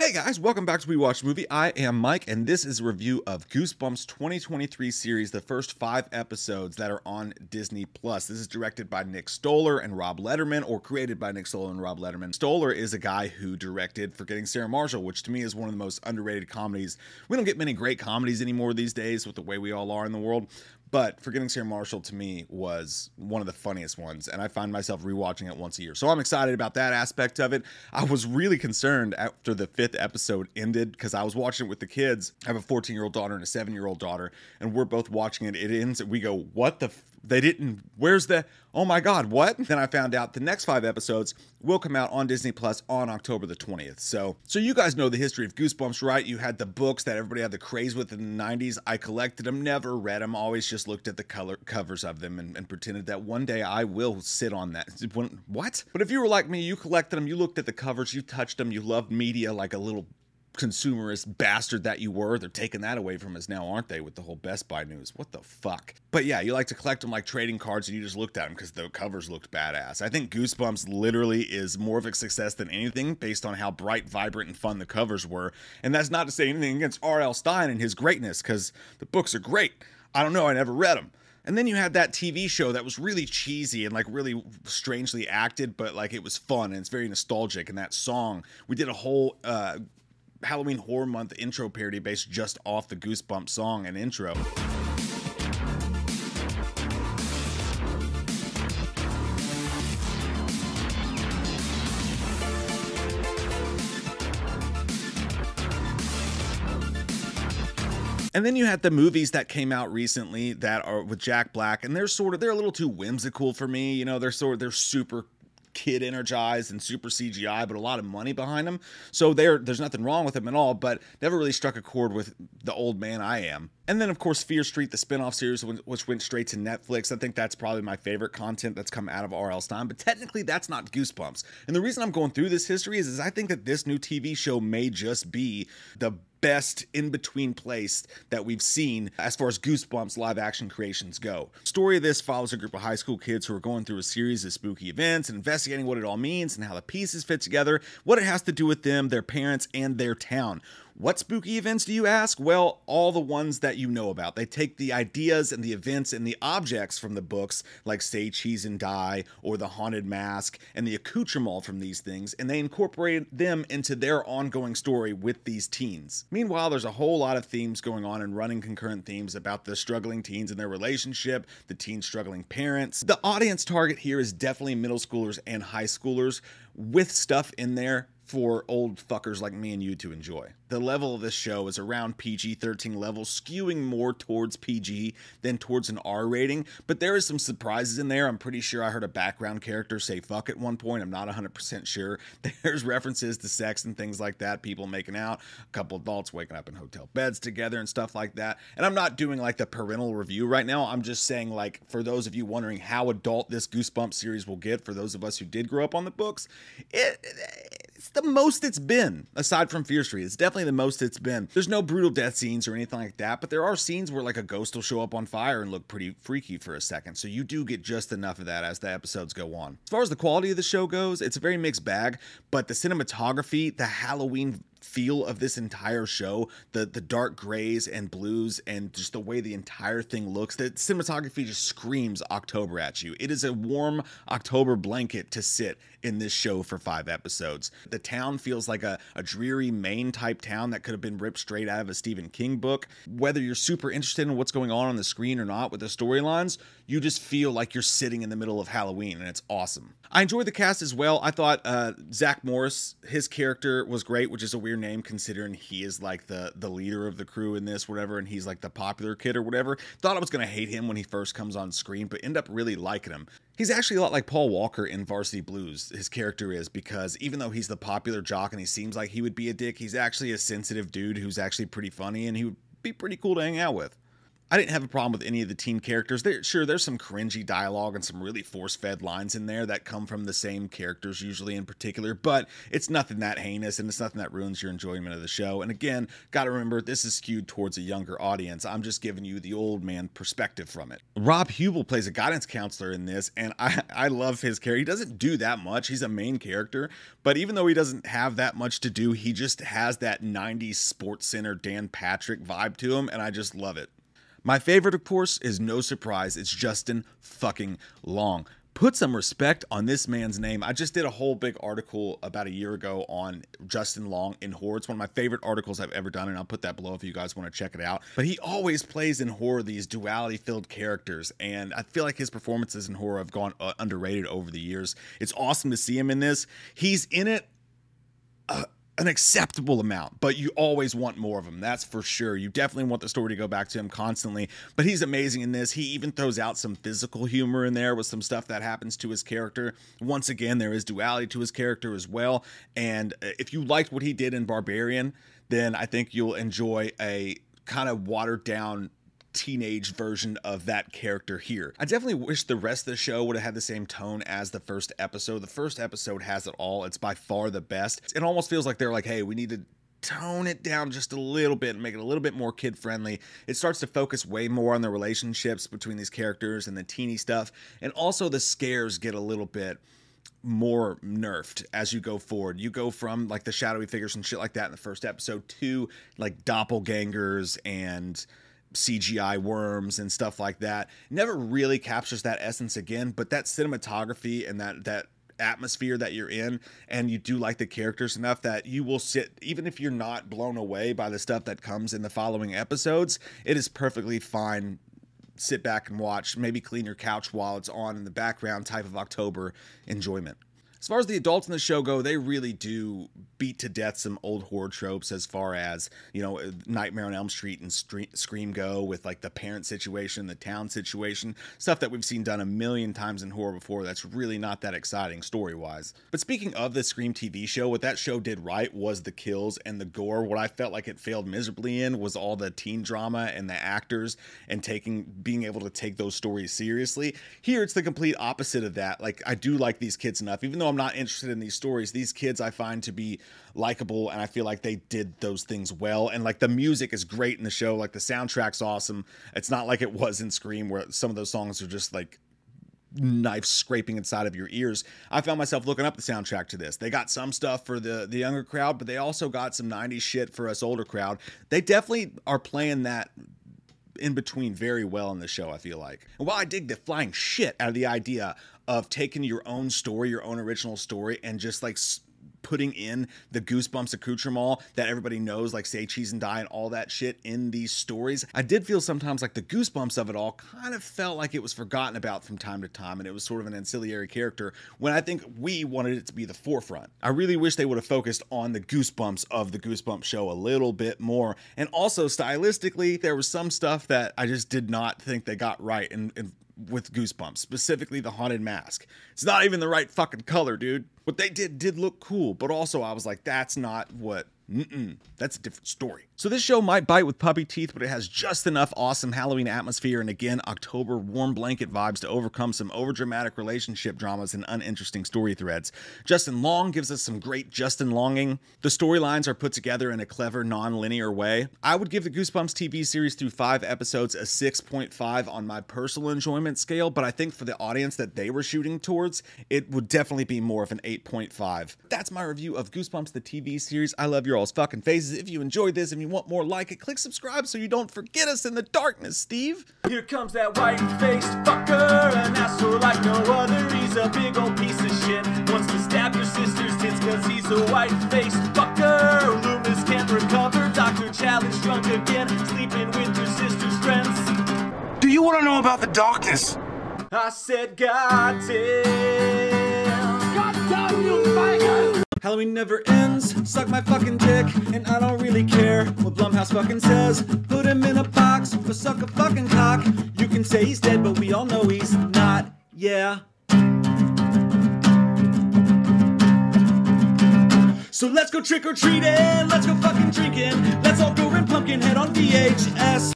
Hey guys, welcome back to We Watch Movie. I am Mike, and this is a review of Goosebumps 2023 series, the first 5 episodes that are on Disney+. This is directed by Nick Stoller and Rob Letterman, or created by Nick Stoller and Rob Letterman. Stoller is a guy who directed Forgetting Sarah Marshall, which to me is one of the most underrated comedies. We don't get many great comedies anymore these days with the way we all are in the world. But Forgetting Sarah Marshall, to me, was one of the funniest ones, and I find myself rewatching it once a year. So I'm excited about that aspect of it. I was really concerned after the 5th episode ended, because I was watching it with the kids. I have a 14-year-old daughter and a 7-year-old daughter, and we're both watching it. It ends, and we go, what the they didn't, where's the, oh my God, what? Then I found out the next 5 episodes will come out on Disney Plus on October the 20th. So you guys know the history of Goosebumps, right? You had the books that everybody had the craze with in the 90s. I collected them, never read them, always just looked at the covers of them and pretended that one day I will sit on that. What? But if you were like me, you collected them, you looked at the covers, you touched them, you loved media like a little consumerist bastard that you were. They're taking that away from us now, aren't they, with the whole Best Buy news? What the fuck? But yeah, you like to collect them like trading cards, and you just looked at them because the covers looked badass. I think Goosebumps literally is more of a success than anything based on how bright, vibrant, and fun the covers were. And that's not to say anything against R.L. Stine and his greatness, because the books are great. I don't know, I never read them. And then you had that TV show that was really cheesy and like really strangely acted, but like it was fun and it's very nostalgic. And that song, we did a whole Halloween Horror Month intro parody based just off the Goosebumps song and intro. And then you had the movies that came out recently that are with Jack Black, and they're a little too whimsical for me. You know, they're super kid energized and super CGI, but a lot of money behind them. So there's nothing wrong with them at all, but never really struck a chord with the old man I am. And then, of course, Fear Street, the spinoff series, which went straight to Netflix. I think that's probably my favorite content that's come out of R.L. Stine, but technically that's not Goosebumps. And the reason I'm going through this history is I think that this new TV show may just be the best in-between place that we've seen as far as Goosebumps live action creations go. The story of this follows a group of high school kids who are going through a series of spooky events and investigating what it all means and how the pieces fit together, what it has to do with them, their parents, and their town. What spooky events do you ask? Well, all the ones that you know about. They take the ideas and the events and the objects from the books, like Say Cheese and Die, or the Haunted Mask, and the accoutrement from these things, and they incorporate them into their ongoing story with these teens. Meanwhile, there's a whole lot of themes going on and running concurrent themes about the struggling teens and their relationship, the teen struggling parents. The audience target here is definitely middle schoolers and high schoolers, with stuff in there for old fuckers like me and you to enjoy. The level of this show is around PG-13 level, skewing more towards PG than towards an R rating, but there is some surprises in there. I'm pretty sure I heard a background character say fuck at one point. I'm not 100% sure. There's references to sex and things like that, people making out, a couple adults waking up in hotel beds together and stuff like that. And I'm not doing like the parental review right now. I'm just saying, like, for those of you wondering how adult this Goosebumps series will get, for those of us who did grow up on the books, it's the most it's been, aside from Fear Street. It's definitely the most it's been. There's no brutal death scenes or anything like that, but there are scenes where like a ghost will show up on fire and look pretty freaky for a second, so you do get just enough of that as the episodes go on. As far as the quality of the show goes, it's a very mixed bag, but the cinematography, the Halloween feel of this entire show, the dark grays and blues, and just the way the entire thing looks, the cinematography just screams October at you. It is a warm October blanket to sit in this show for 5 episodes. The town feels like a dreary Maine type town that could have been ripped straight out of a Stephen King book. Whether you're super interested in what's going on the screen or not with the storylines, you just feel like you're sitting in the middle of Halloween, and it's awesome. I enjoyed the cast as well. I thought Zach Morris, his character was great, which is a weird name considering he is like the leader of the crew in this, whatever, and he's like the popular kid or whatever. Thought I was going to hate him when he first comes on screen, but end up really liking him. He's actually a lot like Paul Walker in Varsity Blues, his character is, because even though he's the popular jock and he seems like he would be a dick, he's actually a sensitive dude who's actually pretty funny and he would be pretty cool to hang out with. I didn't have a problem with any of the teen characters. Sure, there's some cringy dialogue and some really force-fed lines in there that come from the same characters usually in particular, but it's nothing that heinous and it's nothing that ruins your enjoyment of the show. And again, gotta remember, this is skewed towards a younger audience. I'm just giving you the old man perspective from it. Rob Huebel plays a guidance counselor in this, and I love his character. He doesn't do that much. He's a main character, but even though he doesn't have that much to do, he just has that 90s Sports Center Dan Patrick vibe to him, and I just love it. My favorite, of course, is no surprise, it's Justin fucking Long. Put some respect on this man's name. I just did a whole big article about a year ago on Justin Long in horror. It's one of my favorite articles I've ever done, and I'll put that below if you guys want to check it out. But he always plays in horror these duality-filled characters, and I feel like his performances in horror have gone underrated over the years. It's awesome to see him in this. He's in it an acceptable amount, but you always want more of him, that's for sure. You definitely want the story to go back to him constantly, but he's amazing in this. He even throws out some physical humor in there with some stuff that happens to his character. Once again, there is duality to his character as well, and if you liked what he did in Barbarian, then I think you'll enjoy a kind of watered down teenage version of that character here. I definitely wish the rest of the show would have had the same tone as the first episode. The first episode has it all. It's by far the best. It almost feels like they're like, hey, we need to tone it down just a little bit and make it a little bit more kid friendly. It starts to focus way more on the relationships between these characters and the teeny stuff. And also the scares get a little bit more nerfed as you go forward. You go from like the shadowy figures and shit like that in the first episode to like doppelgangers and CGI worms and stuff like that. Never really captures that essence again, but that cinematography and that atmosphere that you're in, and you do like the characters enough that you will sit, even if you're not blown away by the stuff that comes in the following episodes, it is perfectly fine. Sit back and watch, maybe clean your couch while it's on in the background type of October enjoyment. As far as the adults in the show go, they really do beat to death some old horror tropes as far as, you know, Nightmare on Elm Street and Scream go with like the parent situation, the town situation, stuff that we've seen done a million times in horror before that's really not that exciting story-wise. But speaking of the Scream TV show, what that show did right was the kills and the gore. What I felt like it failed miserably in was all the teen drama and the actors and being able to take those stories seriously. Here, it's the complete opposite of that. Like, I do like these kids enough, even though I'm not interested in these stories. These kids I find to be likable, and I feel like they did those things well. And like the music is great in the show. Like the soundtrack's awesome. It's not like it was in Scream where some of those songs are just like knife scraping inside of your ears. I found myself looking up the soundtrack to this. They got some stuff for the younger crowd, but they also got some 90s shit for us older crowd. They definitely are playing that in between very well in the show, I feel like. And while I dig the flying shit out of the idea of taking your own story, your own original story, and just like putting in the Goosebumps accoutrement that everybody knows, like Say Cheese and Die and all that shit in these stories, I did feel sometimes like the Goosebumps of it all kind of felt like it was forgotten about from time to time, and it was sort of an ancillary character when I think we wanted it to be the forefront. I really wish they would have focused on the Goosebumps of the Goosebumps show a little bit more, and also stylistically, there was some stuff that I just did not think they got right with Goosebumps, specifically the haunted mask. It's not even the right fucking color, dude. What they did look cool, but also I was like, that's not what, that's a different story. So this show might bite with puppy teeth, but it has just enough awesome Halloween atmosphere and again, October warm blanket vibes to overcome some overdramatic relationship dramas and uninteresting story threads. Justin Long gives us some great Justin Longing. The storylines are put together in a clever, non-linear way. I would give the Goosebumps TV series through 5 episodes a 6.5 on my personal enjoyment scale, but I think for the audience that they were shooting towards, it would definitely be more of an 8.5. That's my review of Goosebumps, the TV series. I love your all's fucking faces. If you enjoyed this and you want more like it, click subscribe so you don't forget us in the darkness, Steve. Here comes that white-faced fucker, an asshole like no other. He's a big old piece of shit. Wants to stab your sister's tits cause he's a white-faced fucker. Loomis can't recover. Dr. Challenge drunk again, sleeping with your sister's friends. Do you want to know about the darkness? I said, goddamn. Halloween never ends, suck my fucking dick, and I don't really care what Blumhouse fucking says. Put him in a box, or suck a fucking cock. You can say he's dead, but we all know he's not, yeah. So let's go trick-or-treating, let's go fucking drinking, let's all go rent Pumpkinhead on VHS.